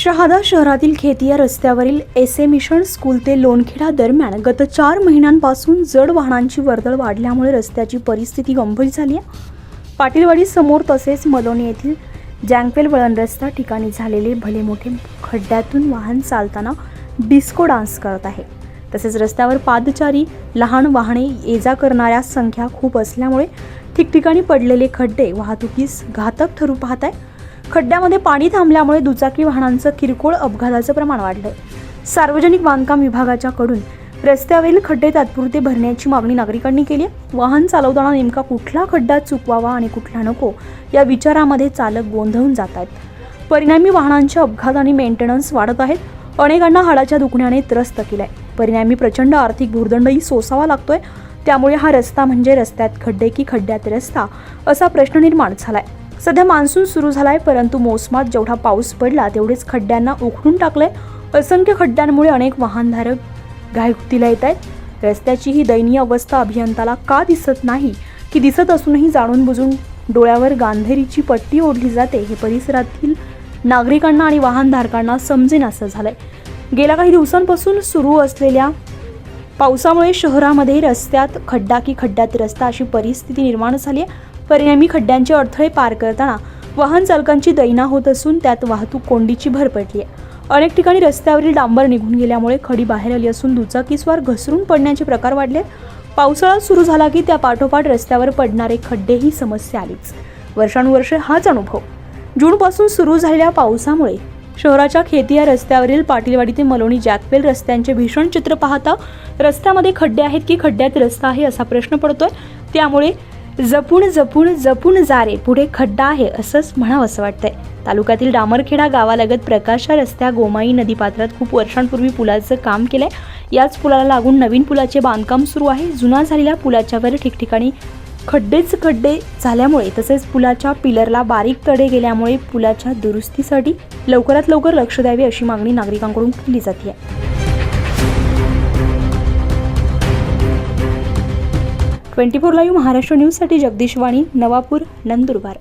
शहादा शहरातील खेतिया रस्त्यावरील एसए मिशन स्कूल ते लोणखेडा दरम्यान गत 4 महिन्यांपासून जड वाहनांची वर्दळ वाढल्यामुळे रस्त्याची परिस्थिती गंभीर झाली आहे. पाटीलवाडी समोर तसेच मलोनी येथील जँकवेल वळण रस्ता ठिकाणी झालेले भले मोठे खड्ड्यातून वाहन चालताना डिस्को डान्स करत आहे. तसेच रस्त्यावर पादचारी लहान वाहने ये-जा करणाऱ्या संख्या खूप असल्यामुळे ठिकठिकाणी पडलेले खड्डे वाहतुकीस घातक ठरू पाहत आहे. खड्ड्यामध्ये पाणी थांबल्यामुळे दुचाकी वाहनांचं किरकोळ अपघाताचं प्रमाण वाढलंय. सार्वजनिक बांधकाम विभागाच्या कडून रस्त्यावरील खड्डे तात्पुरते भरण्याची मागणी नागरिकांनी केली आहे. वाहन चालवताना नेमका कुठला खड्डा चुकवावा आणि कुठला नको या विचारामध्ये चालक गोंधळून जात आहेत. परिणामी वाहनांचे अपघात आणि मेंटेनन्स वाढत आहेत. अनेकांना हाडाच्या दुखण्याने त्रस्त केलंय. परिणामी प्रचंड आर्थिक भुर्दंडही सोसावा लागतोय. त्यामुळे हा रस्ता म्हणजे रस्त्यात खड्डे की खड्ड्यात रस्ता असा प्रश्न निर्माण झालाय. सध्या मान्सून सुरू झालाय, परंतु मोसमात जेवढा पाऊस पडला तेवढेच खड्ड्यांना उखडून टाकलंय. असंख्य खड्ड्यांमुळे अनेक वाहनधारक घाईगुतीला येत आहेत. रस्त्याची ही दयनीय अवस्था अभियंताला का दिसत नाही की दिसत असूनही जाणून बुजून डोळ्यावर गांधीरीची पट्टी ओढली जाते हे परिसरातील नागरिकांना आणि वाहनधारकांना समजेनासं झालंय. गेल्या काही दिवसांपासून सुरू असलेल्या पावसामुळे शहरामध्ये रस्त्यात खड्डा की खड्ड्यात रस्ता अशी परिस्थिती निर्माण झाली आहे. परिणामी खड्ड्यांचे अडथळे पार करताना वाहन चालकांची दैना होत असून त्यात वाहतूक कोंडीची भर पडली आहे. अनेक ठिकाणी रस्त्यावरील डांबर निघून गेल्यामुळे खडी बाहेर आली असून दुचाकीस्वार घसरून पडण्याचे प्रकार वाढले. पावसाळा सुरू झाला की त्या पाठोपाठ रस्त्यावर पडणारे खड्डे ही समस्या आलीच. वर्षानुवर्षे हाच अनुभव. जूनपासून सुरू झालेल्या पावसामुळे शहराच्या खेतिया रस्त्यावरील पाटीलवाडी ते मलोनी जँकवेल रस्त्यांचे भीषण चित्र पाहता रस्त्यामध्ये खड्डे आहेत की खड्ड्यात रस्ता आहे असा प्रश्न पडतोय. त्यामुळे जपून जपून जपून जा रे, पुढे खड्डा आहे असंच म्हणावं असं वाटतंय. तालुक्यातील डामरखेडा गावालगत प्रकाशा रस्त्या गोमाई नदीपात्रात खूप वर्षांपूर्वी पुलाचं काम केलंय. याच पुलाला लागून नवीन पुलाचे बांधकाम सुरू आहे. जुना झालेल्या पुलाच्यावर ठिकठिकाणी खड्डेच खड्डे झाल्यामुळे तसेच पुलाच्या पिलरला बारीक तडे गेल्यामुळे पुलाच्या दुरुस्तीसाठी लवकरात लवकर लक्ष द्यावे अशी मागणी नागरिकांकडून केली जाते. 24 लाईव्ह महाराष्ट्र न्यूजसाठी जगदीश वाणी, नवापूर, नंदुरबार.